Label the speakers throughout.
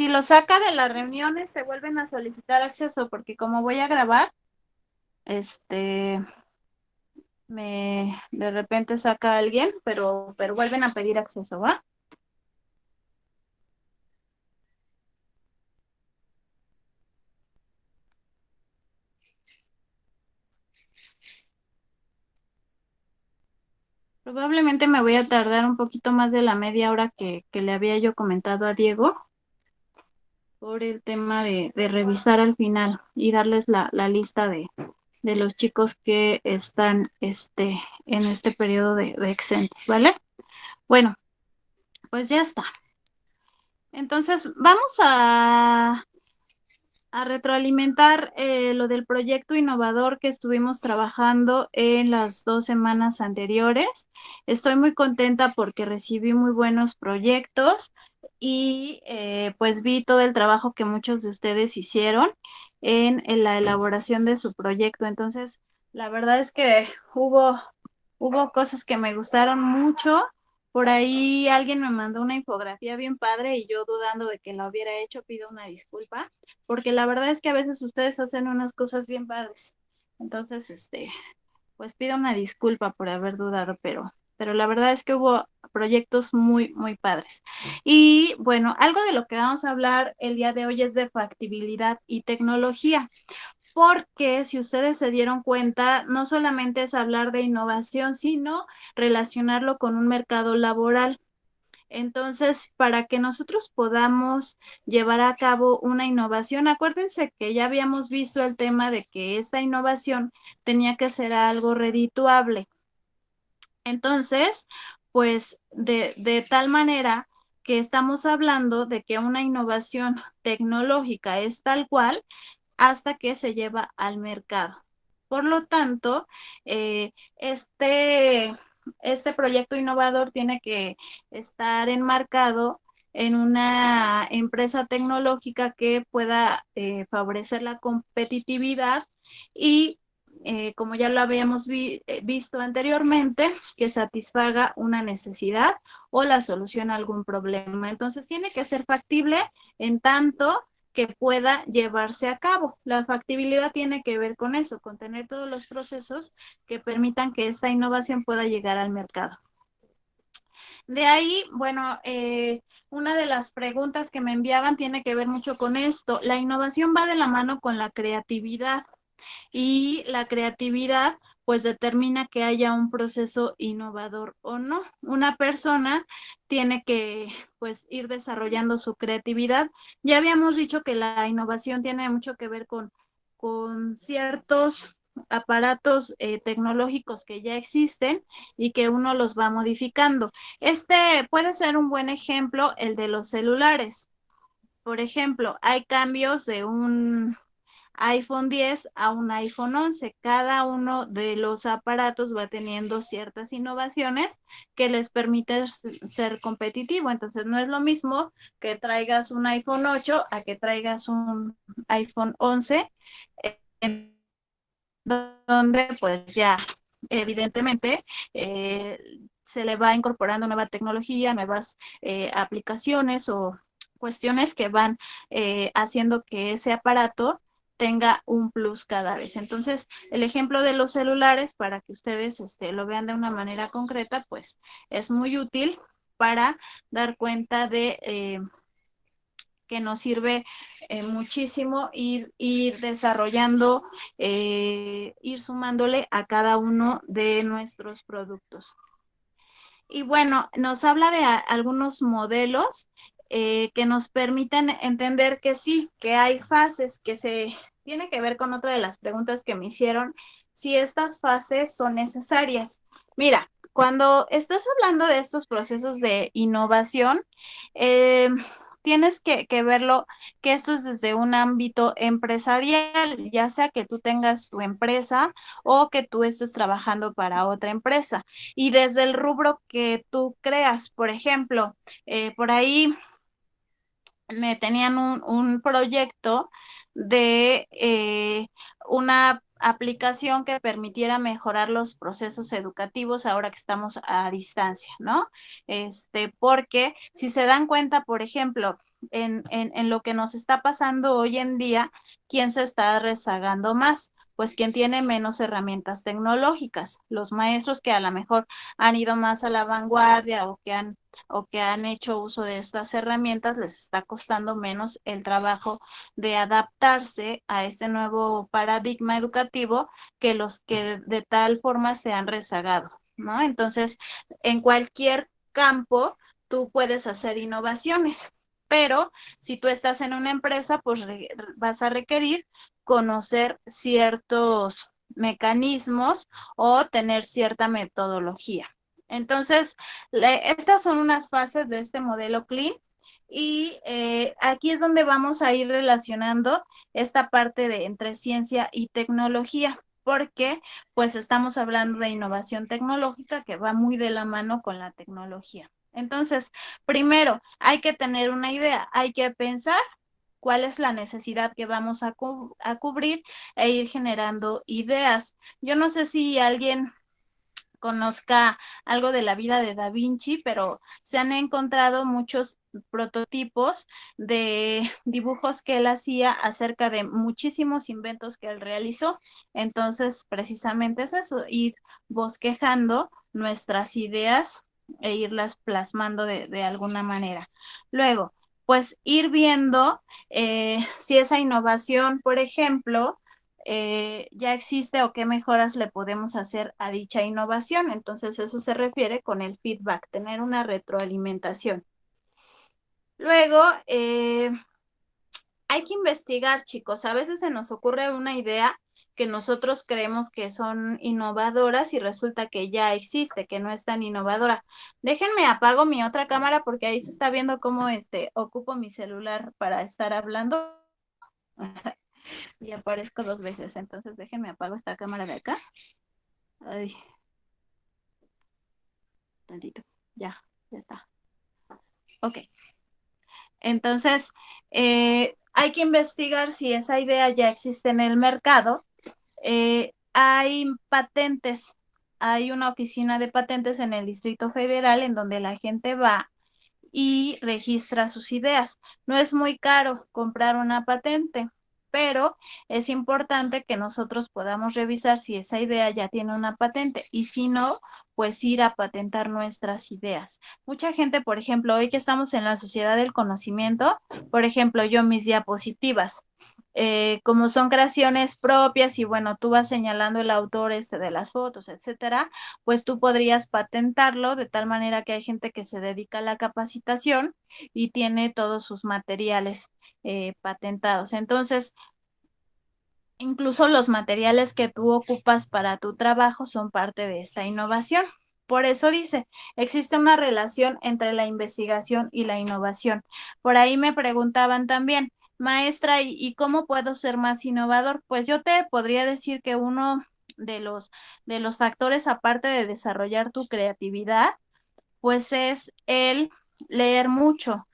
Speaker 1: Si lo saca de las reuniones, te vuelven a solicitar acceso, porque como voy a grabar, este, de repente saca a alguien, pero vuelven a pedir acceso, ¿va? Probablemente me voy a tardar un poquito más de la media hora que le había yo comentado a Diego por el tema de revisar al final y darles la lista de los chicos que están en este periodo de exentos, ¿vale? Bueno, pues ya está. Entonces, vamos a retroalimentar lo del proyecto innovador que estuvimos trabajando en las 2 semanas anteriores. Estoy muy contenta porque recibí muy buenos proyectos y pues vi todo el trabajo que muchos de ustedes hicieron en la elaboración de su proyecto. Entonces, la verdad es que hubo cosas que me gustaron mucho. Por ahí alguien me mandó una infografía bien padre y yo dudando de que la hubiera hecho, pido una disculpa porque la verdad es que a veces ustedes hacen unas cosas bien padres. Entonces, pues pido una disculpa por haber dudado, pero la verdad es que hubo proyectos muy, muy padres. Y bueno, algo de lo que vamos a hablar el día de hoy es de factibilidad y tecnología, porque si ustedes se dieron cuenta, no solamente es hablar de innovación, sino relacionarlo con un mercado laboral. Entonces, para que nosotros podamos llevar a cabo una innovación, acuérdense que ya habíamos visto el tema de que esta innovación tenía que ser algo redituable. Entonces, pues de tal manera que estamos hablando de que una innovación tecnológica es tal cual hasta que se lleva al mercado. Por lo tanto, eh, este, este proyecto innovador tiene que estar enmarcado en una empresa tecnológica que pueda favorecer la competitividad y, como ya lo habíamos visto anteriormente, que satisfaga una necesidad o la solución a algún problema. Entonces, tiene que ser factible en tanto que pueda llevarse a cabo. La factibilidad tiene que ver con eso, con tener todos los procesos que permitan que esta innovación pueda llegar al mercado. De ahí, bueno, una de las preguntas que me enviaban tiene que ver mucho con esto. La innovación va de la mano con la creatividad y la creatividad pues determina que haya un proceso innovador o no. Una persona tiene que pues ir desarrollando su creatividad. Ya habíamos dicho que la innovación tiene mucho que ver con ciertos aparatos tecnológicos que ya existen y que uno los va modificando. Este puede ser un buen ejemplo, el de los celulares. Por ejemplo, hay cambios de un iPhone 10 a un iPhone 11. Cada uno de los aparatos va teniendo ciertas innovaciones que les permiten ser competitivo. Entonces, no es lo mismo que traigas un iPhone 8 a que traigas un iPhone 11, en donde pues ya evidentemente se le va incorporando nueva tecnología, nuevas aplicaciones o cuestiones que van haciendo que ese aparato tenga un plus cada vez. Entonces, el ejemplo de los celulares, para que ustedes lo vean de una manera concreta, pues es muy útil para dar cuenta de que nos sirve muchísimo ir desarrollando, ir sumándole a cada uno de nuestros productos. Y bueno, nos habla de algunos modelos que nos permiten entender que sí, que hay fases, que se tiene que ver con otra de las preguntas que me hicieron, si estas fases son necesarias. Mira, cuando estás hablando de estos procesos de innovación, eh, tienes que verlo que esto es desde un ámbito empresarial, ya sea que tú tengas tu empresa o que tú estés trabajando para otra empresa y desde el rubro que tú creas. Por ejemplo, por ahí me tenían un proyecto de una aplicación que permitiera mejorar los procesos educativos ahora que estamos a distancia, ¿no? Porque si se dan cuenta, por ejemplo, en lo que nos está pasando hoy en día, ¿quién se está rezagando más? Pues quien tiene menos herramientas tecnológicas, los maestros que a lo mejor han ido más a la vanguardia o que han hecho uso de estas herramientas, les está costando menos el trabajo de adaptarse a este nuevo paradigma educativo que los que de tal forma se han rezagado, ¿no? Entonces, en cualquier campo, tú puedes hacer innovaciones, pero si tú estás en una empresa, pues vas a requerir conocer ciertos mecanismos o tener cierta metodología. Entonces, estas son unas fases de este modelo Clean y aquí es donde vamos a ir relacionando esta parte de entre ciencia y tecnología, porque pues estamos hablando de innovación tecnológica que va muy de la mano con la tecnología. Entonces, primero, hay que tener una idea, hay que pensar cuál es la necesidad que vamos a cubrir e ir generando ideas. Yo no sé si alguien conozca algo de la vida de Da Vinci, pero se han encontrado muchos prototipos de dibujos que él hacía acerca de muchísimos inventos que él realizó. Entonces, precisamente es eso, ir bosquejando nuestras ideas e irlas plasmando de alguna manera. Luego, pues ir viendo si esa innovación, por ejemplo, ya existe o qué mejoras le podemos hacer a dicha innovación. Entonces, eso se refiere con el feedback, tener una retroalimentación. Luego, hay que investigar, chicos. A veces se nos ocurre una idea que nosotros creemos que son innovadoras y resulta que ya existe, que no es tan innovadora. Déjenme apago mi otra cámara porque ahí se está viendo cómo ocupo mi celular para estar hablando. Y aparezco dos veces, entonces déjenme apago esta cámara de acá. Ay, tantito. Ya, ya está. Ok. Entonces, hay que investigar si esa idea ya existe en el mercado. Hay patentes. Hay una oficina de patentes en el Distrito Federal en donde la gente va y registra sus ideas. No es muy caro comprar una patente, pero es importante que nosotros podamos revisar si esa idea ya tiene una patente y si no, pues ir a patentar nuestras ideas. Mucha gente, por ejemplo, hoy que estamos en la sociedad del conocimiento, por ejemplo, yo mis diapositivas, como son creaciones propias y bueno, tú vas señalando el autor de las fotos, etcétera, pues tú podrías patentarlo de tal manera que hay gente que se dedica a la capacitación y tiene todos sus materiales patentados. Entonces, incluso los materiales que tú ocupas para tu trabajo son parte de esta innovación. Por eso dice, existe una relación entre la investigación y la innovación. Por ahí me preguntaban también, maestra, ¿y cómo puedo ser más innovador? Pues yo te podría decir que uno de los factores, aparte de desarrollar tu creatividad, pues es el leer mucho.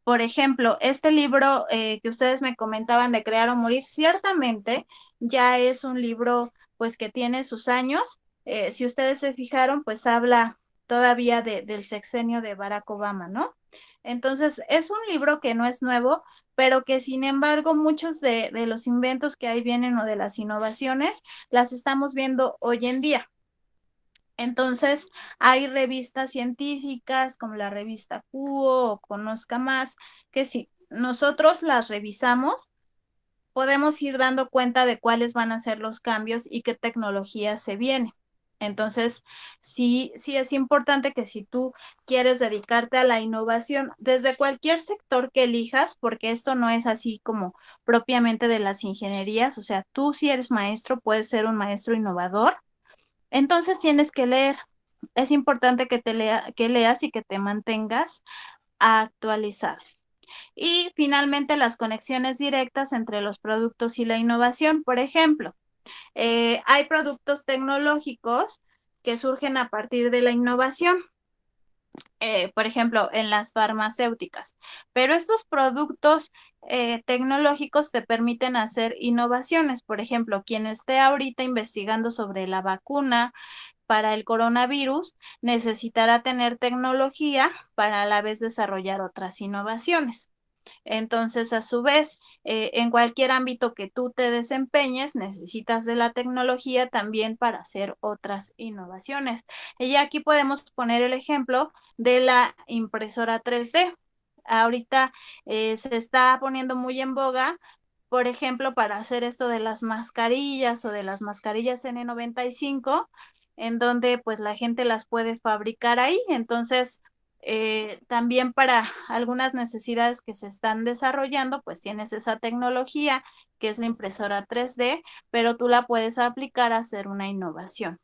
Speaker 1: Por ejemplo, este libro que ustedes me comentaban de Crear o Morir, ciertamente ya es un libro pues que tiene sus años. Si ustedes se fijaron, pues habla todavía del sexenio de Barack Obama, ¿no? Entonces, es un libro que no es nuevo, pero que sin embargo muchos de los inventos que ahí vienen o de las innovaciones las estamos viendo hoy en día. Entonces, hay revistas científicas como la revista Cuo o Conozca Más, que si nosotros las revisamos, podemos ir dando cuenta de cuáles van a ser los cambios y qué tecnología se viene. Entonces, sí es importante que si tú quieres dedicarte a la innovación desde cualquier sector que elijas, porque esto no es así como propiamente de las ingenierías, o sea, tú si eres maestro, puedes ser un maestro innovador, entonces tienes que leer. Es importante que leas y que te mantengas actualizado. Y finalmente las conexiones directas entre los productos y la innovación. Por ejemplo, hay productos tecnológicos que surgen a partir de la innovación. Por ejemplo, en las farmacéuticas. Pero estos productos tecnológicos te permiten hacer innovaciones. Por ejemplo, quien esté ahorita investigando sobre la vacuna para el coronavirus, necesitará tener tecnología para a la vez desarrollar otras innovaciones. Entonces, a su vez, en cualquier ámbito que tú te desempeñes, necesitas de la tecnología también para hacer otras innovaciones. Y aquí podemos poner el ejemplo de la impresora 3D. Ahorita se está poniendo muy en boga, por ejemplo, para hacer esto de las mascarillas o de las mascarillas N95, en donde pues la gente las puede fabricar ahí. Entonces, también para algunas necesidades que se están desarrollando, pues tienes esa tecnología que es la impresora 3D, pero tú la puedes aplicar a hacer una innovación.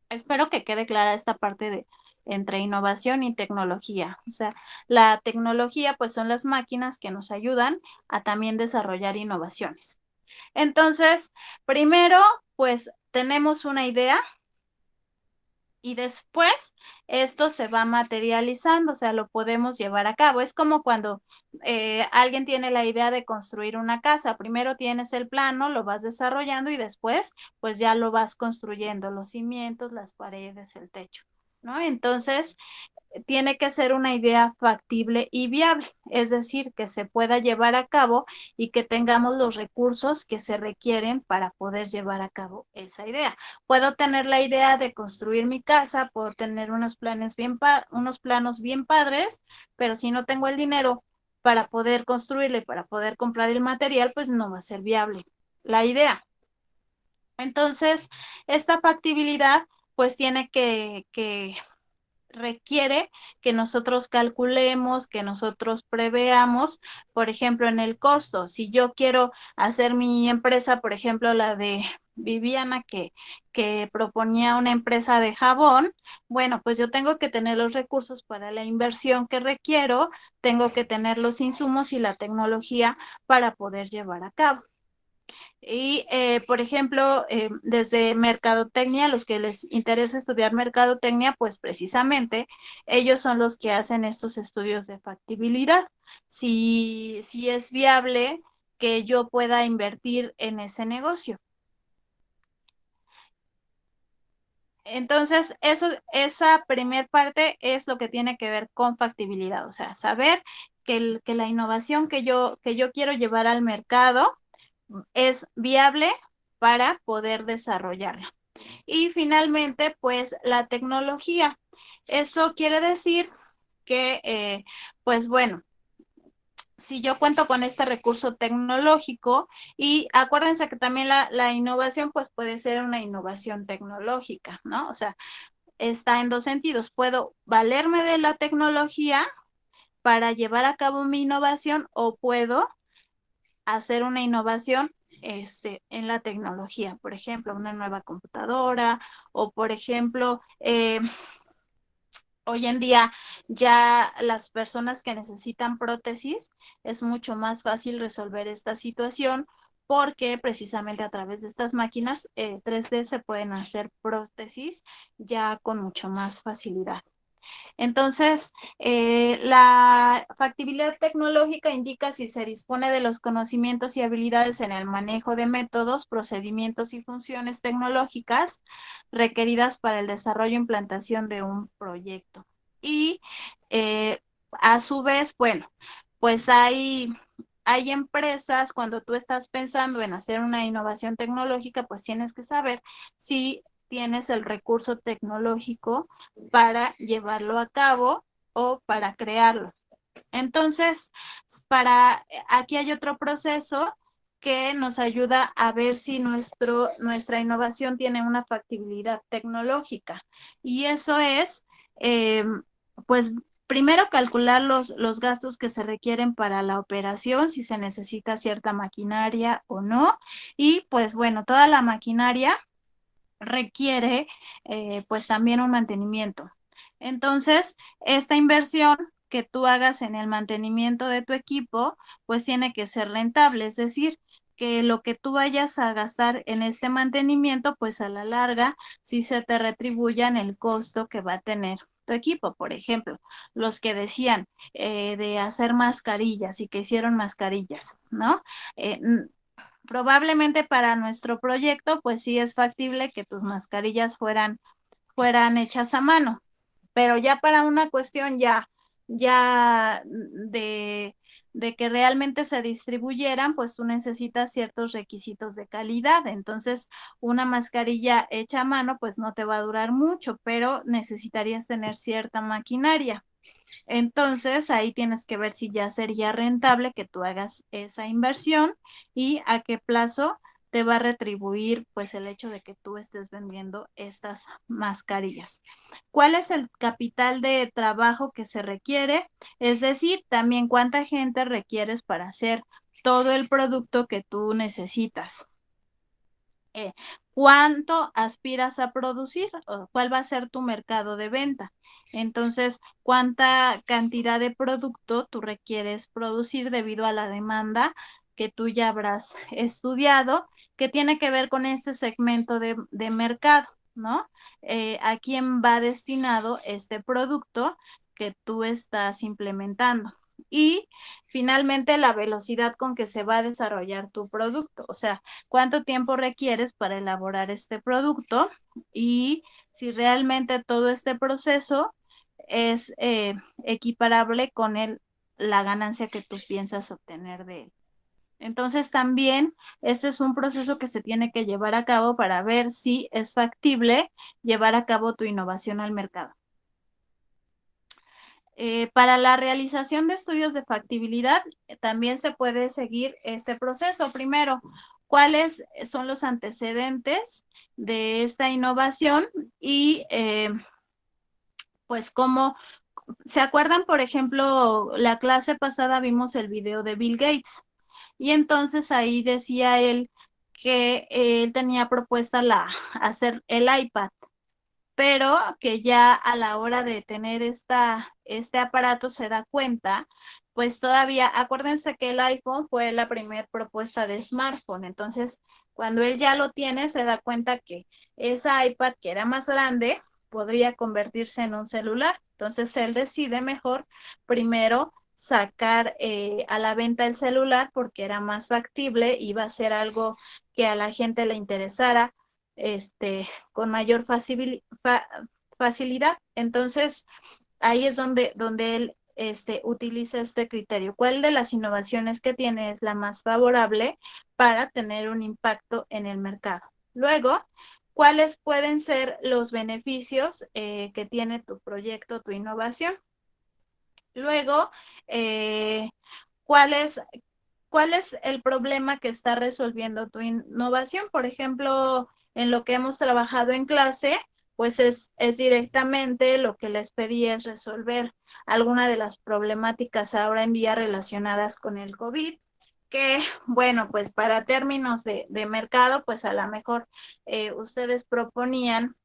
Speaker 1: Espero que quede clara esta parte de entre innovación y tecnología. O sea, la tecnología pues son las máquinas que nos ayudan a también desarrollar innovaciones. Entonces, primero, pues tenemos una idea y después esto se va materializando, o sea, lo podemos llevar a cabo. Es como cuando alguien tiene la idea de construir una casa. Primero tienes el plano, lo vas desarrollando y después pues ya lo vas construyendo, los cimientos, las paredes, el techo, ¿no? Entonces, tiene que ser una idea factible y viable, es decir, que se pueda llevar a cabo y que tengamos los recursos que se requieren para poder llevar a cabo esa idea. Puedo tener la idea de construir mi casa, puedo tener unos planos bien padres, pero si no tengo el dinero para poder construirle, para poder comprar el material, pues no va a ser viable la idea. Entonces, esta factibilidad pues tiene que requiere que nosotros calculemos, que nosotros preveamos, por ejemplo, en el costo. Si yo quiero hacer mi empresa, por ejemplo, la de Viviana, que proponía una empresa de jabón, bueno, pues yo tengo que tener los recursos para la inversión que requiero, tengo que tener los insumos y la tecnología para poder llevar a cabo. Y, por ejemplo, desde mercadotecnia, los que les interesa estudiar mercadotecnia, pues precisamente ellos son los que hacen estos estudios de factibilidad. Si es viable que yo pueda invertir en ese negocio. Entonces, esa primer parte es lo que tiene que ver con factibilidad, o sea, saber que la innovación que yo quiero llevar al mercado es viable para poder desarrollarla. Y finalmente, pues la tecnología. Esto quiere decir que, pues bueno, si yo cuento con este recurso tecnológico y acuérdense que también la innovación pues puede ser una innovación tecnológica, ¿no? O sea, está en dos sentidos. Puedo valerme de la tecnología para llevar a cabo mi innovación o puedo hacer una innovación en la tecnología, por ejemplo, una nueva computadora o, por ejemplo, hoy en día ya las personas que necesitan prótesis es mucho más fácil resolver esta situación porque precisamente a través de estas máquinas 3D se pueden hacer prótesis ya con mucho más facilidad. Entonces, la factibilidad tecnológica indica si se dispone de los conocimientos y habilidades en el manejo de métodos, procedimientos y funciones tecnológicas requeridas para el desarrollo e implantación de un proyecto. Y a su vez, bueno, pues hay empresas, cuando tú estás pensando en hacer una innovación tecnológica, pues tienes que saber si tienes el recurso tecnológico para llevarlo a cabo o para crearlo. Entonces, aquí hay otro proceso que nos ayuda a ver si nuestra innovación tiene una factibilidad tecnológica. Y eso es, pues, primero calcular los gastos que se requieren para la operación, si se necesita cierta maquinaria o no. Y pues bueno, toda la maquinaria requiere pues también un mantenimiento. Entonces, esta inversión que tú hagas en el mantenimiento de tu equipo, pues tiene que ser rentable, es decir, que lo que tú vayas a gastar en este mantenimiento, pues a la larga, sí se te retribuya en el costo que va a tener tu equipo. Por ejemplo, los que decían de hacer mascarillas y que hicieron mascarillas, ¿no? Eh, Probablemente para nuestro proyecto, pues sí es factible que tus mascarillas fueran hechas a mano, pero ya para una cuestión ya de de que realmente se distribuyeran, pues tú necesitas ciertos requisitos de calidad. Entonces, una mascarilla hecha a mano, pues no te va a durar mucho, pero necesitarías tener cierta maquinaria. Entonces, ahí tienes que ver si ya sería rentable que tú hagas esa inversión y a qué plazo te va a retribuir pues el hecho de que tú estés vendiendo estas mascarillas. ¿Cuál es el capital de trabajo que se requiere? Es decir, también cuánta gente requieres para hacer todo el producto que tú necesitas. ¿Cuánto aspiras a producir? ¿Cuál va a ser tu mercado de venta? Entonces, ¿cuánta cantidad de producto tú requieres producir debido a la demanda que tú ya habrás estudiado, que tiene que ver con este segmento de mercado, ¿no? ¿A quién va destinado este producto que tú estás implementando? Y finalmente, la velocidad con que se va a desarrollar tu producto, o sea, cuánto tiempo requieres para elaborar este producto y si realmente todo este proceso es equiparable con la ganancia que tú piensas obtener de él. Entonces también este es un proceso que se tiene que llevar a cabo para ver si es factible llevar a cabo tu innovación al mercado. Para la realización de estudios de factibilidad, también se puede seguir este proceso. Primero, ¿cuáles son los antecedentes de esta innovación? Y pues cómo, ¿se acuerdan? Por ejemplo, la clase pasada vimos el video de Bill Gates y entonces ahí decía él que él tenía propuesta hacer el iPad, pero que ya a la hora de tener este aparato se da cuenta, pues todavía, acuérdense que el iPhone fue la primera propuesta de smartphone, entonces cuando él ya lo tiene, se da cuenta que esa iPad que era más grande podría convertirse en un celular, entonces él decide mejor primero sacar a la venta el celular porque era más factible, iba a ser algo que a la gente le interesara, con mayor facilidad. Entonces, ahí es donde él utiliza este criterio. ¿Cuál de las innovaciones que tiene es la más favorable para tener un impacto en el mercado? Luego, ¿cuáles pueden ser los beneficios que tiene tu proyecto, tu innovación? Luego, eh, ¿cuál es, ¿cuál es el problema que está resolviendo tu innovación? Por ejemplo, en lo que hemos trabajado en clase, pues es directamente lo que les pedí es resolver alguna de las problemáticas ahora en día relacionadas con el COVID, que bueno, pues para términos de mercado, pues a lo mejor ustedes proponían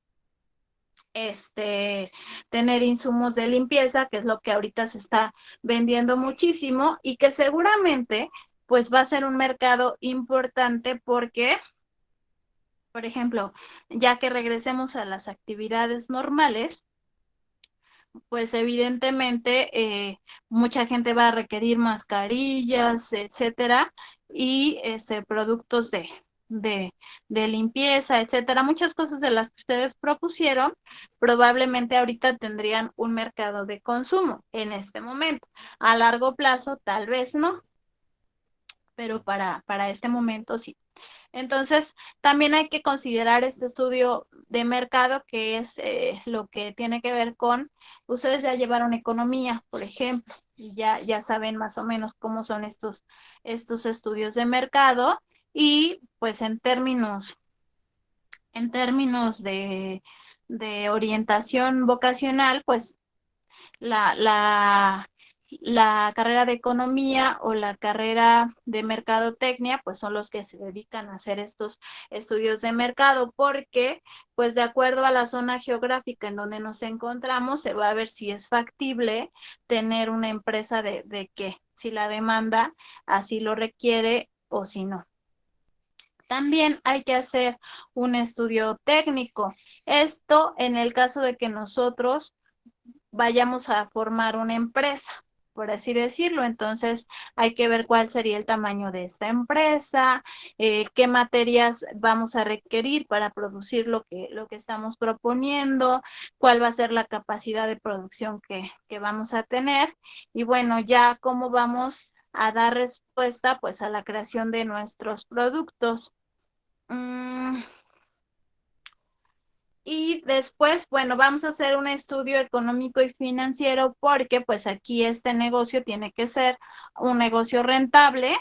Speaker 1: tener insumos de limpieza, que es lo que ahorita se está vendiendo muchísimo y que seguramente pues va a ser un mercado importante porque, por ejemplo, ya que regresemos a las actividades normales, pues evidentemente mucha gente va a requerir mascarillas, etcétera, y productos de, de limpieza, etcétera. Muchas cosas de las que ustedes propusieron probablemente ahorita tendrían un mercado de consumo en este momento. A largo plazo, tal vez no, pero para este momento sí. Entonces, también hay que considerar este estudio de mercado, que es lo que tiene que ver con, ustedes ya llevaron economía, por ejemplo, y ya saben más o menos cómo son estos estudios de mercado y pues en términos de orientación vocacional, pues la, la, la carrera de economía o la carrera de mercadotecnia, pues son los que se dedican a hacer estos estudios de mercado, porque pues de acuerdo a la zona geográfica en donde nos encontramos, se va a ver si es factible tener una empresa de qué, si la demanda así lo requiere o si no. También hay que hacer un estudio técnico. Esto en el caso de que nosotros vayamos a formar una empresa, por así decirlo. Entonces hay que ver cuál sería el tamaño de esta empresa, qué materias vamos a requerir para producir lo que estamos proponiendo, cuál va a ser la capacidad de producción que vamos a tener y bueno, ya cómo vamos a dar respuesta pues a la creación de nuestros productos. Y después, bueno, vamos a hacer un estudio económico y financiero porque pues aquí este negocio tiene que ser un negocio rentable,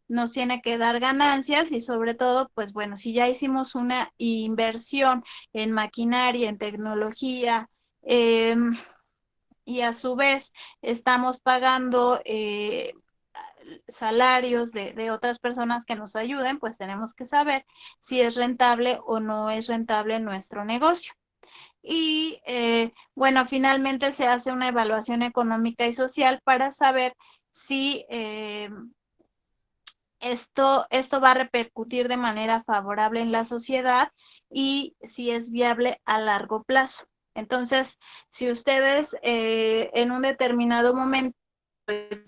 Speaker 1: nos tiene que dar ganancias y sobre todo, pues bueno, si ya hicimos una inversión en maquinaria, en tecnología, y a su vez estamos pagando salarios de otras personas que nos ayuden, pues tenemos que saber si es rentable o no es rentable nuestro negocio. Y bueno, finalmente se hace una evaluación económica y social para saber si esto va a repercutir de manera favorable en la sociedad y si es viable a largo plazo. Entonces, si ustedes en un determinado momento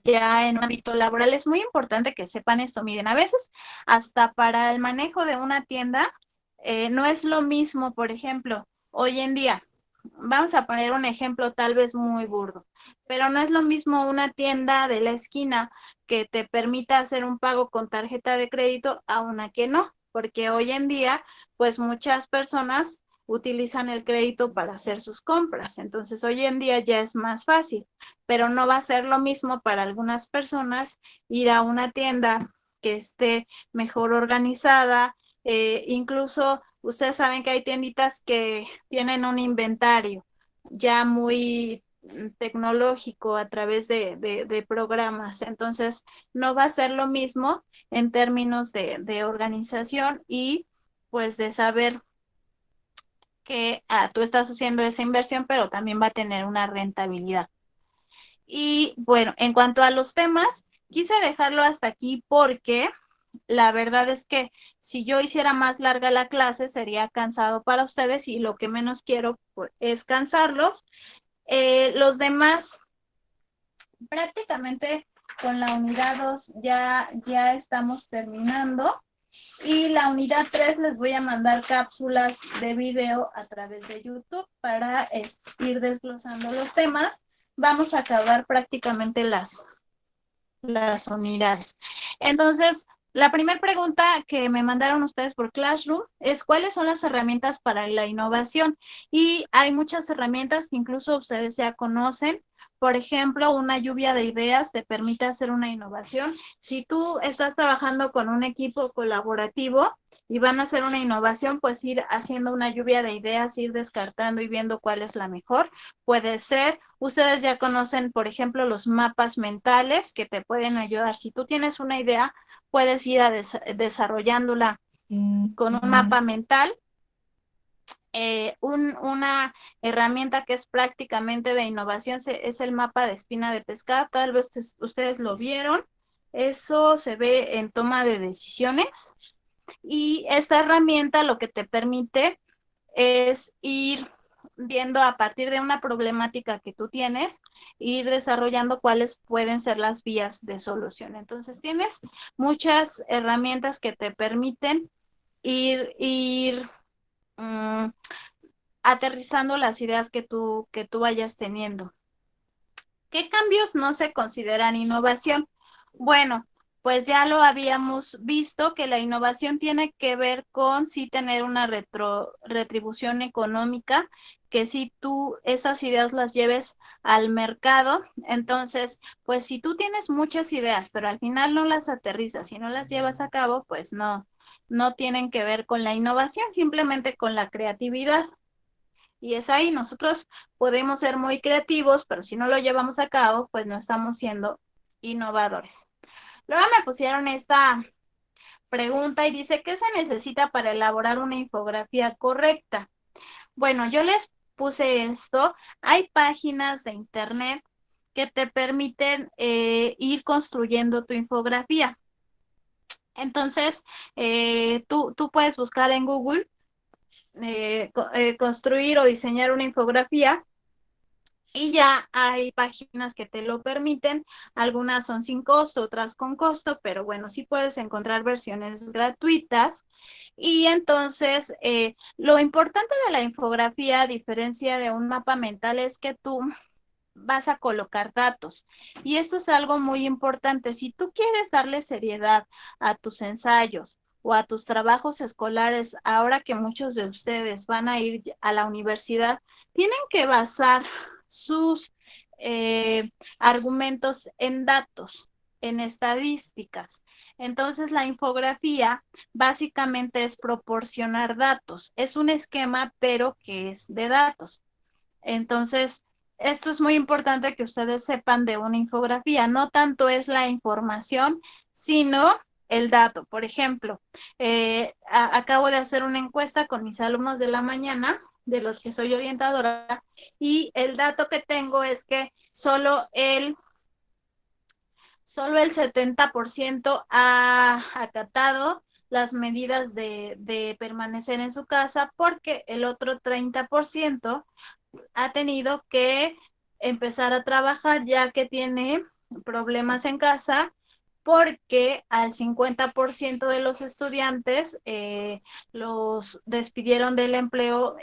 Speaker 1: ya en un ámbito laboral es muy importante que sepan esto. Miren, a veces hasta para el manejo de una tienda no es lo mismo, por ejemplo, hoy en día, vamos a poner un ejemplo tal vez muy burdo, pero no es lo mismo una tienda de la esquina que te permita hacer un pago con tarjeta de crédito a una que no, porque hoy en día, pues muchas personas utilizan el crédito para hacer sus compras. Entonces, hoy en día ya es más fácil, pero no va a ser lo mismo para algunas personas ir a una tienda que esté mejor organizada. Incluso ustedes saben que hay tienditas que tienen un inventario ya muy tecnológico a través de programas. Entonces, no va a ser lo mismo en términos de organización y pues de saber que tú estás haciendo esa inversión, pero también va a tener una rentabilidad. Y bueno, en cuanto a los temas, quise dejarlo hasta aquí porque la verdad es que si yo hiciera más larga la clase sería cansado para ustedes y lo que menos quiero pues, es cansarlos. Los demás, prácticamente con la unidad 2 ya estamos terminando. Y la unidad 3 les voy a mandar cápsulas de video a través de YouTube para ir desglosando los temas. Vamos a acabar prácticamente las unidades. Entonces, la primera pregunta que me mandaron ustedes por Classroom es ¿cuáles son las herramientas para la innovación? Y hay muchas herramientas que incluso ustedes ya conocen. Por ejemplo, una lluvia de ideas te permite hacer una innovación. Si tú estás trabajando con un equipo colaborativo y van a hacer una innovación, pues ir haciendo una lluvia de ideas, ir descartando y viendo cuál es la mejor. Puede ser, ustedes ya conocen, por ejemplo, los mapas mentales que te pueden ayudar. Si tú tienes una idea, puedes ir desarrollándola con un mapa mental. Una herramienta que es prácticamente de innovación es el mapa de espina de pescado. Tal vez ustedes lo vieron. Eso se ve en toma de decisiones. Y esta herramienta lo que te permite es ir viendo a partir de una problemática que tú tienes, ir desarrollando cuáles pueden ser las vías de solución. Entonces tienes muchas herramientas que te permiten ir aterrizando las ideas que tú vayas teniendo. ¿Qué cambios no se consideran innovación? Bueno, pues ya lo habíamos visto que la innovación tiene que ver con sí tener una retribución económica, que si tú esas ideas las lleves al mercado, entonces, pues si tú tienes muchas ideas, pero al final no las aterrizas y no las llevas a cabo, pues no tienen que ver con la innovación, simplemente con la creatividad. Y es ahí, nosotros podemos ser muy creativos, pero si no lo llevamos a cabo, pues no estamos siendo innovadores. Luego me pusieron esta pregunta y dice, ¿qué se necesita para elaborar una infografía correcta? Bueno, yo les puse esto. Hay páginas de internet que te permiten ir construyendo tu infografía. Entonces, tú puedes buscar en Google construir o diseñar una infografía y ya hay páginas que te lo permiten, algunas son sin costo, otras con costo, pero bueno, sí puedes encontrar versiones gratuitas. Y entonces, lo importante de la infografía, a diferencia de un mapa mental, es que tú vas a colocar datos. Y esto es algo muy importante. Si tú quieres darle seriedad a tus ensayos o a tus trabajos escolares, ahora que muchos de ustedes van a ir a la universidad, tienen que basar sus argumentos en datos, en estadísticas. Entonces, la infografía básicamente es proporcionar datos. Es un esquema, pero que es de datos. Entonces, esto es muy importante que ustedes sepan de una infografía. No tanto es la información, sino el dato. Por ejemplo, acabo de hacer una encuesta con mis alumnos de la mañana, de los que soy orientadora, y el dato que tengo es que solo el 70% ha acatado las medidas de permanecer en su casa, porque el otro 30% ha tenido que empezar a trabajar ya que tiene problemas en casa, porque al 50% de los estudiantes los despidieron del empleo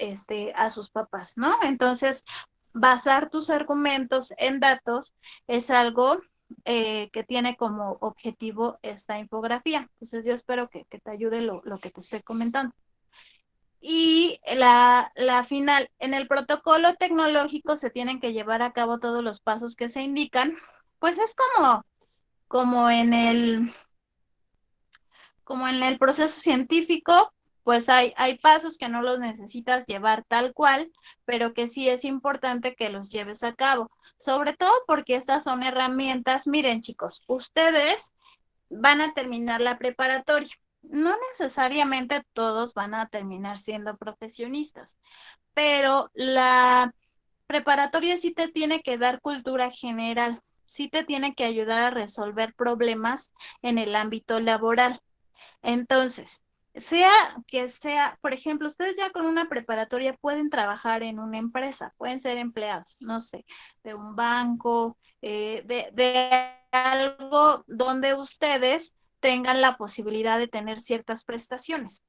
Speaker 1: a sus papás, ¿no? Entonces, basar tus argumentos en datos es algo que tiene como objetivo esta infografía. Entonces, yo espero que te ayude lo que te estoy comentando. Y la final, en el protocolo tecnológico se tienen que llevar a cabo todos los pasos que se indican. Pues es como en el proceso científico, pues hay pasos que no los necesitas llevar tal cual, pero que sí es importante que los lleves a cabo. Sobre todo porque estas son herramientas. Miren, chicos, ustedes van a terminar la preparatoria. No necesariamente todos van a terminar siendo profesionistas, pero la preparatoria sí te tiene que dar cultura general, sí te tiene que ayudar a resolver problemas en el ámbito laboral. Entonces, sea que sea, por ejemplo, ustedes ya con una preparatoria pueden trabajar en una empresa, pueden ser empleados, no sé, de un banco, de algo donde ustedes tengan la posibilidad de tener ciertas prestaciones.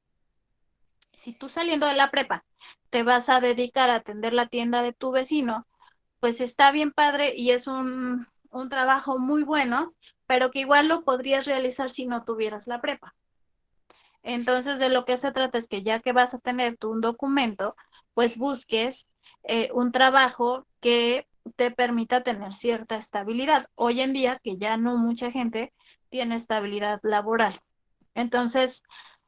Speaker 1: Si tú saliendo de la prepa te vas a dedicar a atender la tienda de tu vecino, pues está bien padre y es un trabajo muy bueno, pero que igual lo podrías realizar si no tuvieras la prepa. Entonces, de lo que se trata es que ya que vas a tener tú un documento, pues busques un trabajo que te permita tener cierta estabilidad. Hoy en día, que ya no mucha gente tiene estabilidad laboral. Entonces,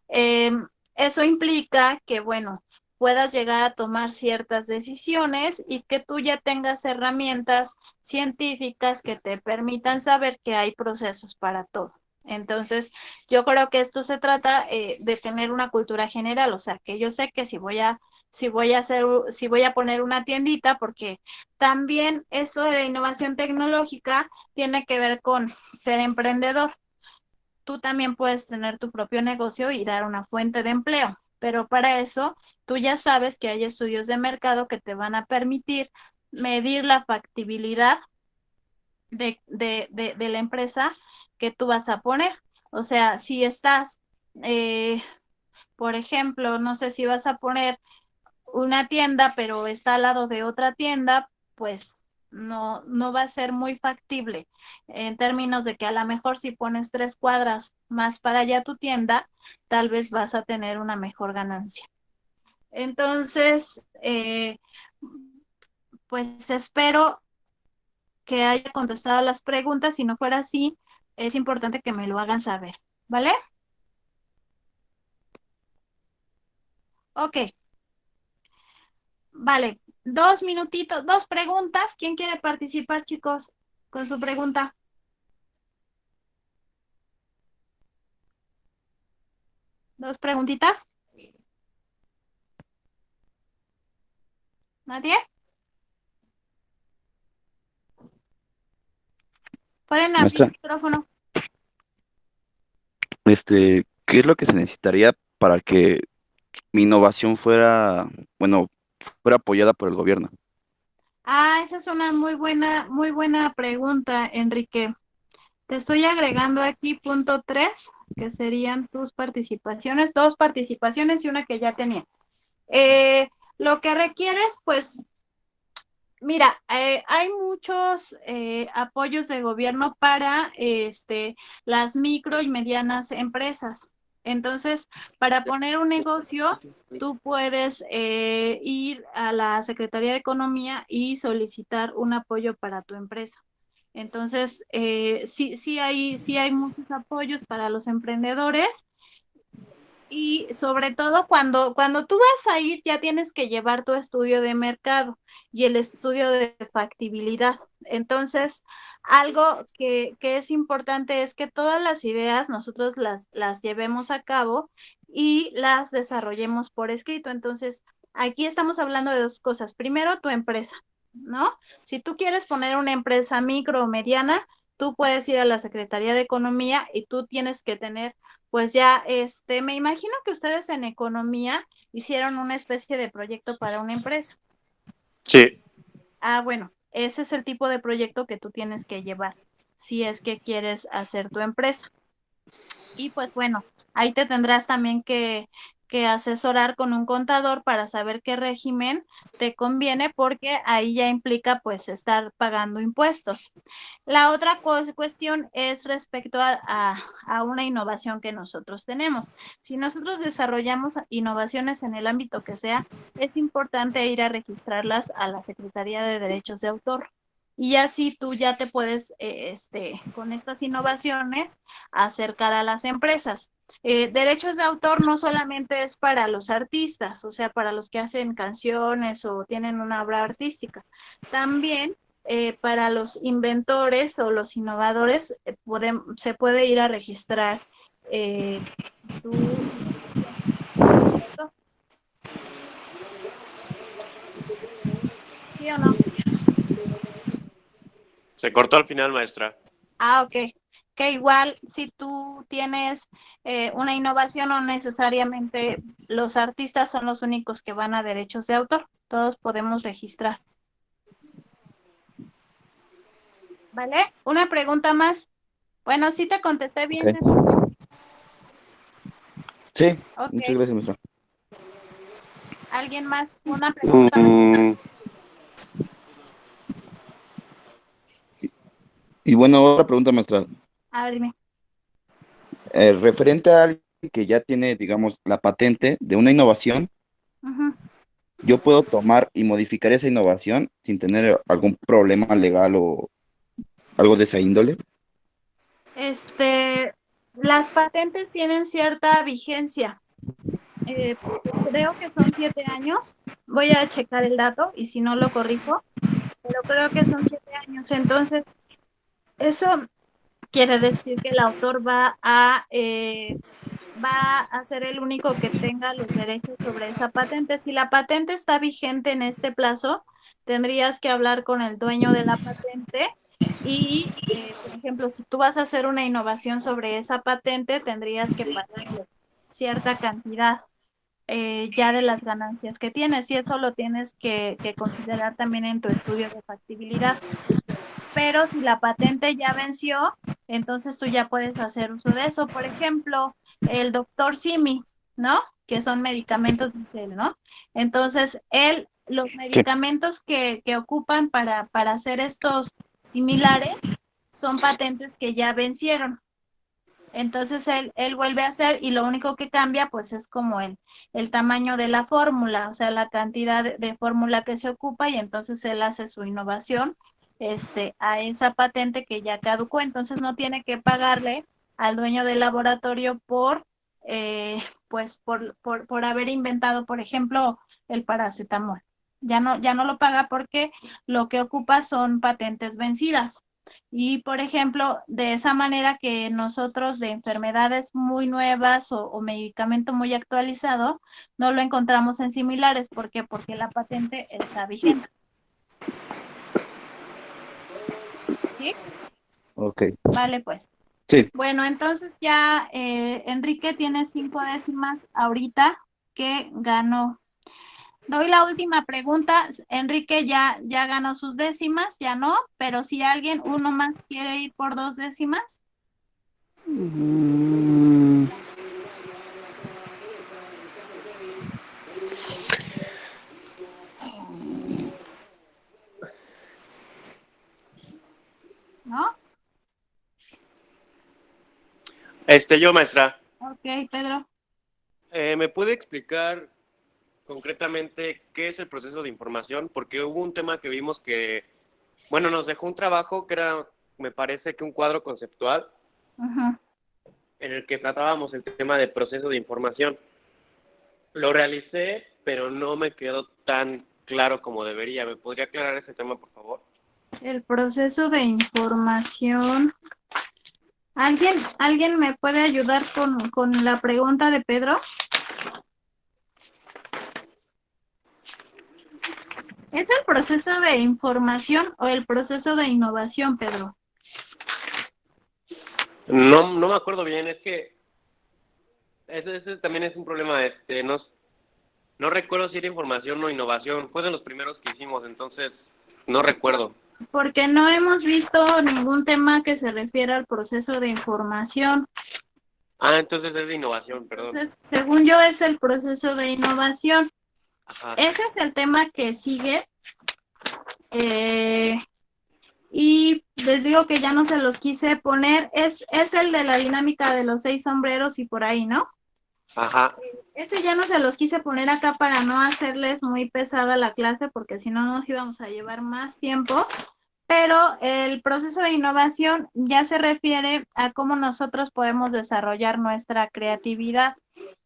Speaker 1: eh, eso implica que, bueno, puedas llegar a tomar ciertas decisiones y que tú ya tengas herramientas científicas que te permitan saber que hay procesos para todo. Entonces, yo creo que esto se trata de tener una cultura general, o sea, que yo sé que si voy a poner una tiendita, porque también esto de la innovación tecnológica tiene que ver con ser emprendedor. Tú también puedes tener tu propio negocio y dar una fuente de empleo, pero para eso tú ya sabes que hay estudios de mercado que te van a permitir medir la factibilidad de la empresa que tú vas a poner. O sea, si estás, eh, por ejemplo, no sé si vas a poner una tienda, pero está al lado de otra tienda, pues no va a ser muy factible en términos de que a lo mejor si pones 3 cuadras más para allá tu tienda, tal vez vas a tener una mejor ganancia. Entonces, pues espero que haya contestado las preguntas. Si no fuera así, es importante que me lo hagan saber, ¿vale? Ok, vale. 2 minutitos, 2 preguntas. ¿Quién quiere participar, chicos, con su pregunta? 2 preguntitas. ¿Nadie? Pueden abrir el
Speaker 2: Maestra,
Speaker 1: micrófono.
Speaker 2: ¿qué es lo que se necesitaría para que mi innovación bueno, fuera apoyada por el gobierno?
Speaker 1: Ah, esa es una muy buena pregunta, Enrique. Te estoy agregando aquí punto 3, que serían tus participaciones, 2 participaciones y una que ya tenía. Lo que requieres, pues, Mira, hay muchos apoyos de gobierno para las micro y medianas empresas. Entonces, para poner un negocio, tú puedes ir a la Secretaría de Economía y solicitar un apoyo para tu empresa. Entonces, sí hay muchos apoyos para los emprendedores y sobre todo cuando tú vas a ir, ya tienes que llevar tu estudio de mercado y el estudio de factibilidad. Entonces, algo que es importante es que todas las ideas nosotros las llevemos a cabo y las desarrollemos por escrito. Entonces, aquí estamos hablando de dos cosas. Primero, tu empresa, ¿no? Si tú quieres poner una empresa micro o mediana, tú puedes ir a la Secretaría de Economía y tú tienes que tener pues ya, me imagino que ustedes en economía hicieron una especie de proyecto para una empresa.
Speaker 3: Sí.
Speaker 1: Ah, bueno, ese es el tipo de proyecto que tú tienes que llevar si es que quieres hacer tu empresa. Y pues bueno, ahí te tendrás también que asesorar con un contador para saber qué régimen te conviene porque ahí ya implica pues estar pagando impuestos. La otra cuestión es respecto a una innovación que nosotros tenemos. Si nosotros desarrollamos innovaciones en el ámbito que sea, es importante ir a registrarlas a la Secretaría de Derechos de Autor. Y así tú ya te puedes, con estas innovaciones, acercar a las empresas. Derechos de autor no solamente es para los artistas, o sea, para los que hacen canciones o tienen una obra artística. También para los inventores o los innovadores se puede ir a registrar tu innovación. ¿Sí o no?
Speaker 3: Se cortó al final, maestra.
Speaker 1: Ah, ok. Que igual si tú tienes una innovación, no necesariamente los artistas son los únicos que van a derechos de autor. Todos podemos registrar. ¿Vale? Una pregunta más. Bueno, sí te contesté bien,
Speaker 2: Ok.
Speaker 1: Enrique.
Speaker 2: Sí, muchas
Speaker 1: Ok.
Speaker 2: gracias, maestra.
Speaker 1: ¿Alguien más? Una pregunta más.
Speaker 3: Mm,
Speaker 2: Y bueno, otra pregunta, maestra.
Speaker 1: A ver, dime.
Speaker 2: Referente a alguien que ya tiene, digamos, la patente de una innovación,
Speaker 1: Ujú.
Speaker 2: ¿yo puedo tomar y modificar esa innovación sin tener algún problema legal o algo de esa índole?
Speaker 1: Las patentes tienen cierta vigencia. Eh, Creo que son 7 años. Voy a checar el dato y si no lo corrijo, pero creo que son 7 años. Entonces, eso quiere decir que el autor va a ser el único que tenga los derechos sobre esa patente. Si la patente está vigente en este plazo, tendrías que hablar con el dueño de la patente y, por ejemplo, si tú vas a hacer una innovación sobre esa patente, tendrías que pagarle cierta cantidad ya de las ganancias que tienes y eso lo tienes que considerar también en tu estudio de factibilidad. Pero si la patente ya venció, entonces tú ya puedes hacer uso de eso. Por ejemplo, el doctor Simi, ¿no? Que son medicamentos de él, ¿no? Entonces, los
Speaker 2: Sí.
Speaker 1: medicamentos que ocupan para hacer estos similares son patentes que ya vencieron. Entonces él vuelve a hacer y lo único que cambia pues es como el tamaño de la fórmula, o sea, la cantidad de fórmula que se ocupa y entonces él hace su innovación a esa patente que ya caducó, entonces no tiene que pagarle al dueño del laboratorio pues por haber inventado, por ejemplo, el paracetamol. Ya no lo paga porque lo que ocupa son patentes vencidas. Y, por ejemplo, de esa manera que nosotros de enfermedades muy nuevas o medicamento muy actualizado, no lo encontramos en similares. ¿Por qué? Porque la patente está vigente. ¿Sí?
Speaker 2: Ok.
Speaker 1: Vale, pues.
Speaker 2: Sí.
Speaker 1: Bueno, entonces ya Enrique tiene 5 décimas ahorita que ganó. Doy la última pregunta. Enrique ya ganó sus décimas, ya no, pero si alguien, uno más quiere ir por 2 décimas.
Speaker 3: mm, Yo, maestra.
Speaker 1: Ok, Pedro.
Speaker 3: ¿Me puede explicar concretamente qué es el proceso de información? Porque hubo un tema que vimos que, bueno, nos dejó un trabajo que era, me parece que un cuadro conceptual
Speaker 1: Ujú.
Speaker 3: en el que tratábamos el tema de proceso de información. Lo realicé, pero no me quedó tan claro como debería. ¿Me podría aclarar ese tema, por favor?
Speaker 1: El proceso de información. ¿Alguien me puede ayudar con la pregunta de Pedro? ¿Es el proceso de información o el proceso de innovación, Pedro?
Speaker 3: No me acuerdo bien, es que ese también es un problema. No recuerdo si era información o innovación. Fue de los primeros que hicimos, entonces no recuerdo.
Speaker 1: Porque no hemos visto ningún tema que se refiera al proceso de información.
Speaker 3: Ah, entonces es de innovación, perdón.
Speaker 1: Entonces, según yo, es el proceso de innovación.
Speaker 3: Ajá.
Speaker 1: Ese es el tema que sigue. Y les digo que ya no se los quise poner. Es el de la dinámica de los 6 sombreros y por ahí, ¿no?
Speaker 3: Ajá.
Speaker 1: Ese ya no se los quise poner acá para no hacerles muy pesada la clase, porque si no nos íbamos a llevar más tiempo. Pero el proceso de innovación ya se refiere a cómo nosotros podemos desarrollar nuestra creatividad.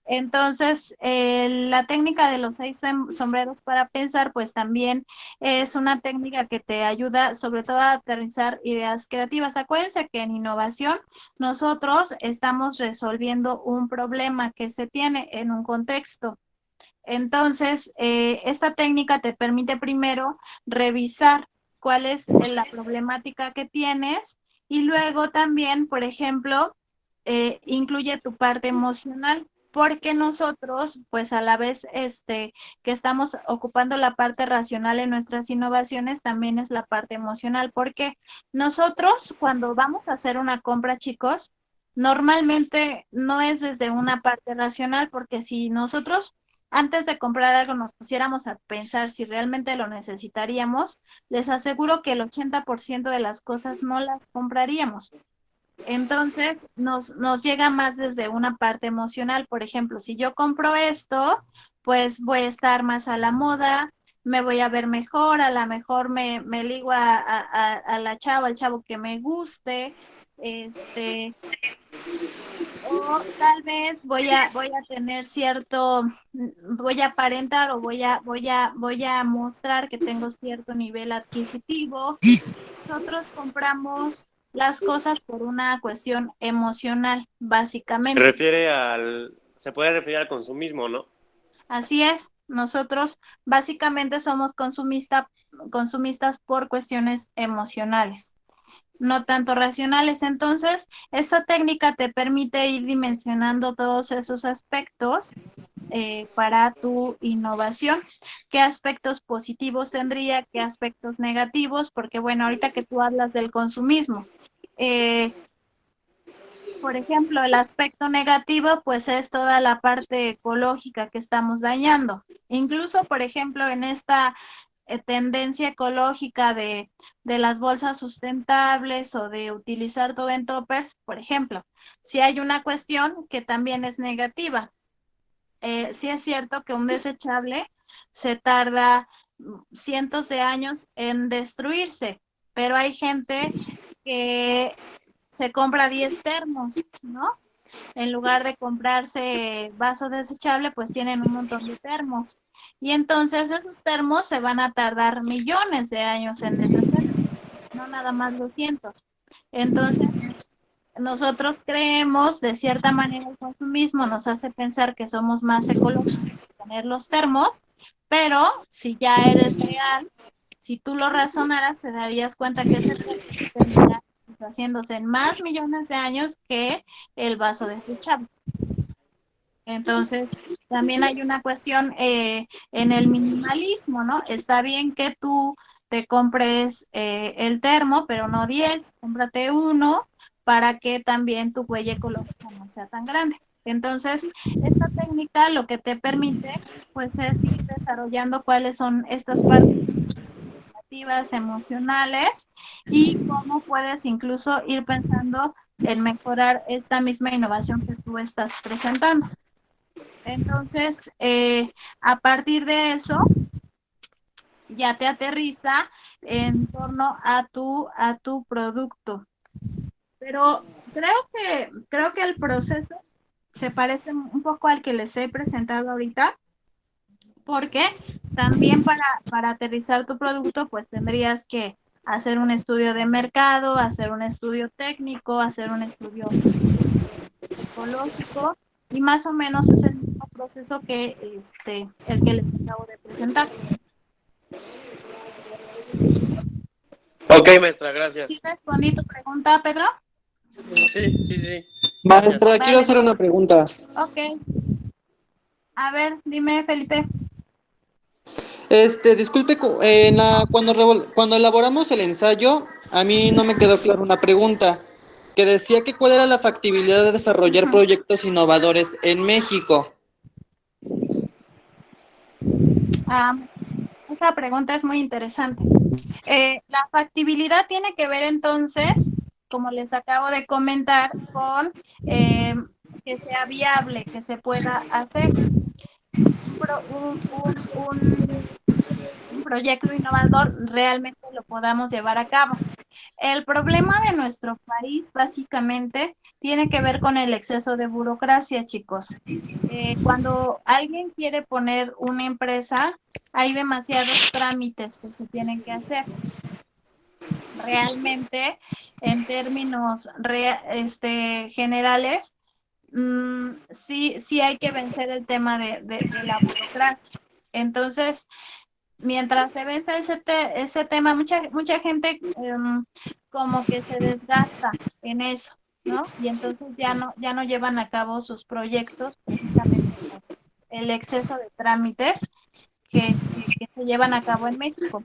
Speaker 1: Entonces, la técnica de los 6 sombreros para pensar, pues también es una técnica que te ayuda sobre todo a aterrizar ideas creativas. Acuérdense que en innovación nosotros estamos resolviendo un problema que se tiene en un contexto. Entonces, esta técnica te permite primero revisar cuál es la problemática que tienes y luego también, por ejemplo, incluye tu parte emocional, porque nosotros, pues a la vez que estamos ocupando la parte racional en nuestras innovaciones, también es la parte emocional, porque nosotros cuando vamos a hacer una compra, chicos, normalmente no es desde una parte racional, porque si nosotros antes de comprar algo nos pusiéramos a pensar si realmente lo necesitaríamos, les aseguro que el 80% de las cosas no las compraríamos. Entonces, nos llega más desde una parte emocional. Por ejemplo, si yo compro esto, pues voy a estar más a la moda, me voy a ver mejor, a lo mejor me ligo a la chava, al chavo que me guste, o tal vez voy a tener cierto, voy a aparentar o voy a mostrar que tengo cierto nivel adquisitivo. Nosotros compramos las cosas por una cuestión emocional, básicamente.
Speaker 3: Se puede referir al consumismo, ¿no?
Speaker 1: Así es, nosotros básicamente somos consumistas por cuestiones emocionales, no tanto racionales. Entonces, esta técnica te permite ir dimensionando todos esos aspectos para tu innovación. ¿Qué aspectos positivos tendría? ¿Qué aspectos negativos? Porque bueno, ahorita que tú hablas del consumismo, eh, por ejemplo, el aspecto negativo, pues es toda la parte ecológica que estamos dañando. Incluso, por ejemplo, en esta tendencia ecológica de las bolsas sustentables o de utilizar todo en toppers, por ejemplo, si hay una cuestión que también es negativa. Sí es cierto que un desechable se tarda cientos de años en destruirse, pero hay gente que se compra 10 termos, ¿no? En lugar de comprarse vaso desechable, pues tienen un montón de termos. Y entonces esos termos se van a tardar millones de años en deshacer, no nada más los cientos. Entonces, nosotros creemos, de cierta manera, el consumismo nos hace pensar que somos más ecológicos por tener los termos, pero si ya eres real, si tú lo razonaras, te darías cuenta que ese termo termina haciéndose en más millones de años que el vaso desechable. Entonces, también hay una cuestión en el minimalismo, ¿no? Está bien que tú te compres el termo, pero no 10, cómprate uno para que también tu huella ecológica no sea tan grande. Entonces, esta técnica lo que te permite, pues, es ir desarrollando cuáles son estas partes emocionales y cómo puedes incluso ir pensando en mejorar esta misma innovación que tú estás presentando. Entonces, a partir de eso, ya te aterriza en torno a tu producto. Pero creo que el proceso se parece un poco al que les he presentado ahorita, porque también para aterrizar tu producto, pues tendrías que hacer un estudio de mercado, hacer un estudio técnico, hacer un estudio ecológico, y más o menos es el mismo proceso que el que les acabo de presentar.
Speaker 3: Ok, maestra, gracias.
Speaker 1: ¿Sí respondí tu pregunta, Pedro?
Speaker 3: Sí.
Speaker 4: Maestra, quiero
Speaker 1: Vale,
Speaker 4: hacer una
Speaker 1: pues,
Speaker 4: pregunta.
Speaker 1: ok. A ver, dime, Felipe.
Speaker 4: Disculpe, cuando elaboramos el ensayo, a mí no me quedó clara una pregunta, que decía que cuál era la factibilidad de desarrollar proyectos innovadores en México.
Speaker 1: Esa pregunta es muy interesante. La factibilidad tiene que ver entonces, como les acabo de comentar, con que sea viable, que se pueda hacer un proyecto innovador, realmente lo podamos llevar a cabo. El problema de nuestro país básicamente tiene que ver con el exceso de burocracia, chicos. Cuando alguien quiere poner una empresa, hay demasiados trámites que se tienen que hacer. Realmente, en términos generales, sí hay que vencer el tema de la burocracia. Entonces, mientras se vence ese tema, mucha gente como que se desgasta en eso, ¿no? Y entonces ya no llevan a cabo sus proyectos precisamente por el exceso de trámites que se llevan a cabo en México.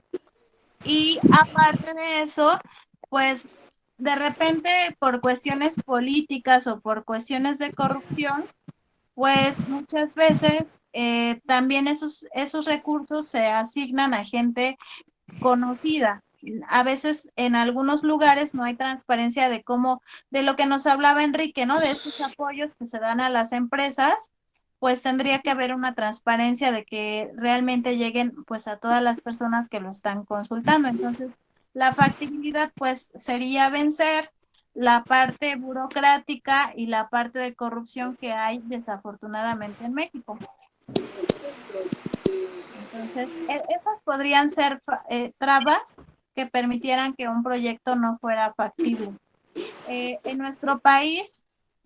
Speaker 1: Y aparte de eso, pues de repente por cuestiones políticas o por cuestiones de corrupción, pues muchas veces también esos recursos se asignan a gente conocida. A veces en algunos lugares no hay transparencia de lo que nos hablaba Enrique, ¿no? De estos apoyos que se dan a las empresas, pues tendría que haber una transparencia de que realmente lleguen pues a todas las personas que lo están consultando. Entonces, la factibilidad pues sería vencer la parte burocrática y la parte de corrupción que hay desafortunadamente en México. Entonces, esas podrían ser trabas que permitieran que un proyecto no fuera factible. En nuestro país,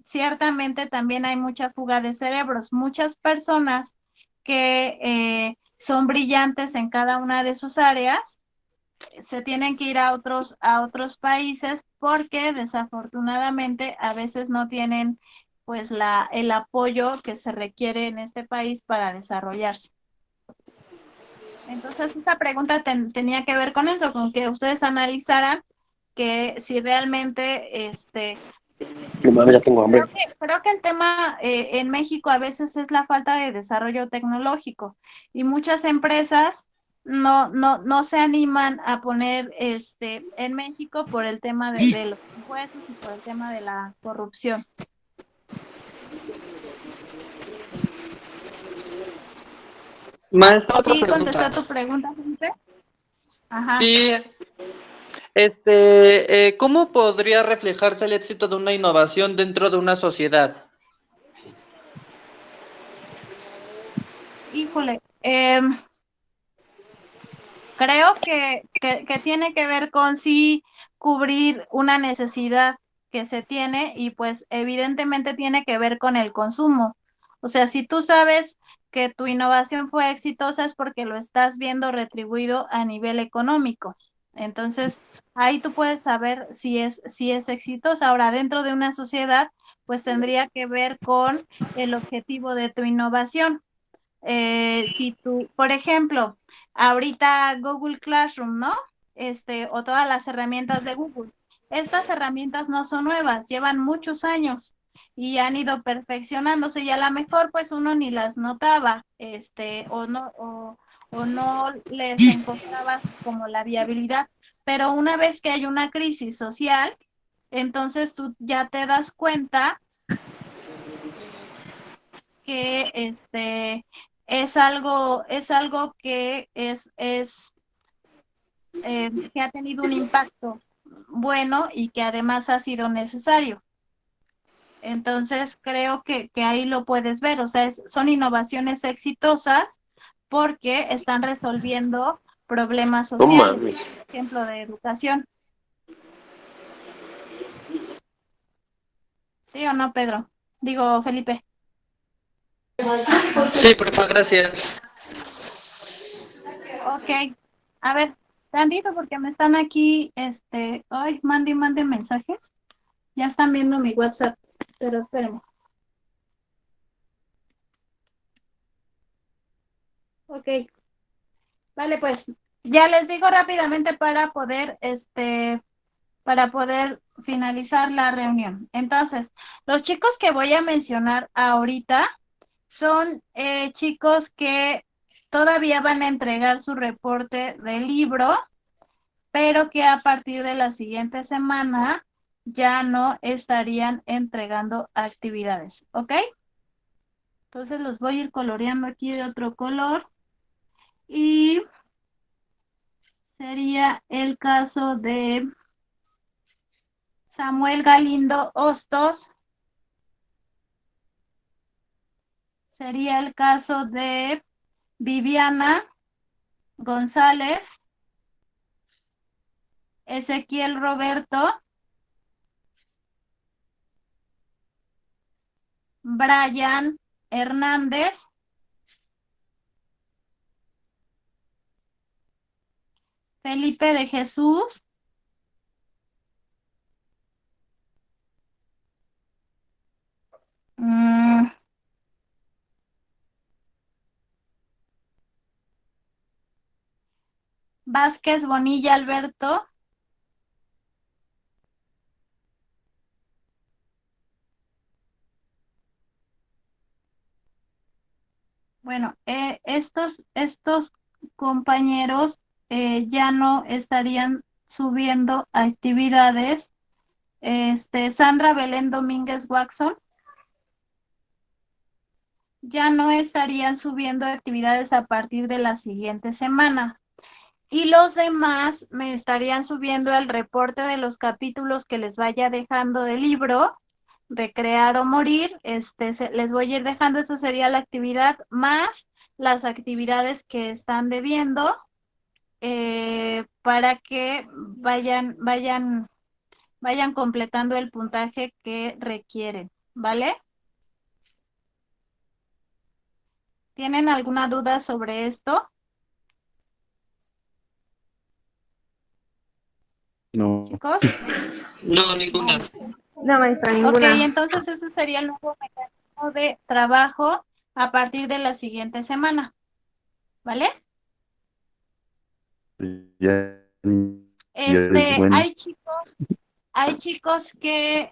Speaker 1: ciertamente también hay mucha fuga de cerebros. Muchas personas que son brillantes en cada una de sus áreas se tienen que ir a otros países porque desafortunadamente a veces no tienen pues el apoyo que se requiere en este país para desarrollarse. Entonces, esta pregunta tenía que ver con eso, con que ustedes analizaran que si realmente,
Speaker 3: Ya tengo hambre.
Speaker 1: creo que el tema en México a veces es la falta de desarrollo tecnológico y muchas empresas no se animan a poner en México por el tema de los impuestos y por el tema de la corrupción.
Speaker 4: Maestra, otra
Speaker 1: ¿Sí
Speaker 4: pregunta.
Speaker 1: contestó tu pregunta, Felipe? Ajá.
Speaker 4: Sí, ¿cómo podría reflejarse el éxito de una innovación dentro de una sociedad?
Speaker 1: Híjole, creo que tiene que ver con sí cubrir una necesidad que se tiene y pues evidentemente tiene que ver con el consumo. O sea, si tú sabes que tu innovación fue exitosa es porque lo estás viendo retribuido a nivel económico. Entonces, ahí tú puedes saber si es exitosa. Ahora, dentro de una sociedad, pues tendría que ver con el objetivo de tu innovación. Si tú, por ejemplo, ahorita Google Classroom, ¿no? O todas las herramientas de Google. Estas herramientas no son nuevas, llevan muchos años y han ido perfeccionándose y a lo mejor pues uno ni las notaba, o no les encontrabas como la viabilidad. Pero una vez que hay una crisis social, entonces tú ya te das cuenta que es algo que que ha tenido un impacto bueno y que además ha sido necesario. Entonces creo que ahí lo puedes ver, o sea, son innovaciones exitosas porque están resolviendo problemas
Speaker 3: No
Speaker 1: sociales,
Speaker 3: mames.
Speaker 1: por ejemplo, de educación. ¿Sí o no, Pedro? Digo, Felipe.
Speaker 4: Sí, profe, gracias.
Speaker 1: Ok. A ver, tantito porque me están aquí, ay, mande mensajes. Ya están viendo mi WhatsApp, pero espérenme. Ok. Vale, pues ya les digo rápidamente para poder finalizar la reunión. Entonces, los chicos que voy a mencionar ahorita son chicos que todavía van a entregar su reporte del libro, pero que a partir de la siguiente semana ya no estarían entregando actividades, ¿ok? Entonces los voy a ir coloreando aquí de otro color y sería el caso de Samuel Galindo Hostos, sería el caso de Viviana González, Ezequiel Roberto, Brian Hernández, Felipe de Jesús, Vázquez Bonilla Alberto, bueno, estos compañeros ya no estarían subiendo actividades. Sandra Belén Domínguez Waxon, ya no estarían subiendo actividades a partir de la siguiente semana. Y los demás me estarían subiendo el reporte de los capítulos que les vaya dejando del libro de Crear o Morir. Les voy a ir dejando, esa sería la actividad, más las actividades que están debiendo, para que vayan completando el puntaje que requieren, ¿vale? ¿Tienen alguna duda sobre esto,
Speaker 2: No.
Speaker 1: chicos?
Speaker 4: No, ninguna.
Speaker 1: Vale.
Speaker 5: No, maestra,
Speaker 1: Ok,
Speaker 5: ninguna.
Speaker 1: entonces ese sería el nuevo mecanismo de trabajo a partir de la siguiente semana, ¿vale?
Speaker 2: Ya, ya, bueno.
Speaker 1: Hay chicos que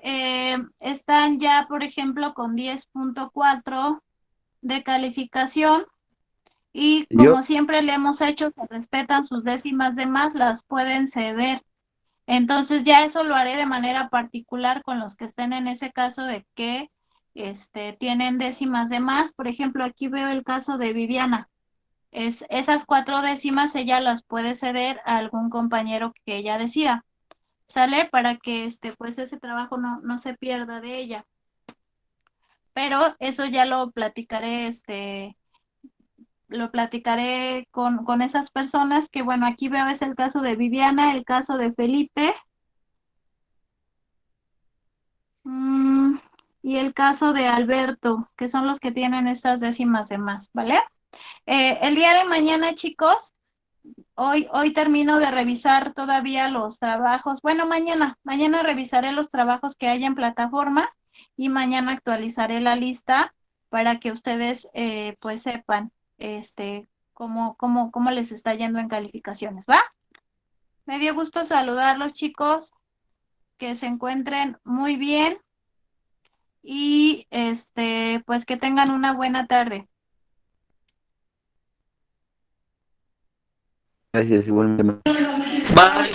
Speaker 1: están ya, por ejemplo, con 10.4 de calificación y
Speaker 2: Yo,
Speaker 1: como siempre le hemos hecho, se respetan sus décimas de más, las pueden ceder. Entonces ya eso lo haré de manera particular con los que estén en ese caso de que tienen décimas de más. Por ejemplo, aquí veo el caso de Viviana. Esas 4 décimas ella las puede ceder a algún compañero que ella decida. ¿Sale? Para que pues ese trabajo no se pierda de ella. Pero eso ya lo platicaré con esas personas que, bueno, aquí veo es el caso de Viviana, el caso de Felipe, y el caso de Alberto, que son los que tienen estas décimas de más, ¿vale? El día de mañana, chicos, hoy termino de revisar todavía los trabajos. Bueno, mañana revisaré los trabajos que hay en plataforma y mañana actualizaré la lista para que ustedes pues sepan cómo les está yendo en calificaciones, ¿va? Me dio gusto saludarlos, chicos, que se encuentren muy bien y pues que tengan una buena tarde.
Speaker 2: gracias, igualmente.
Speaker 4: Bye.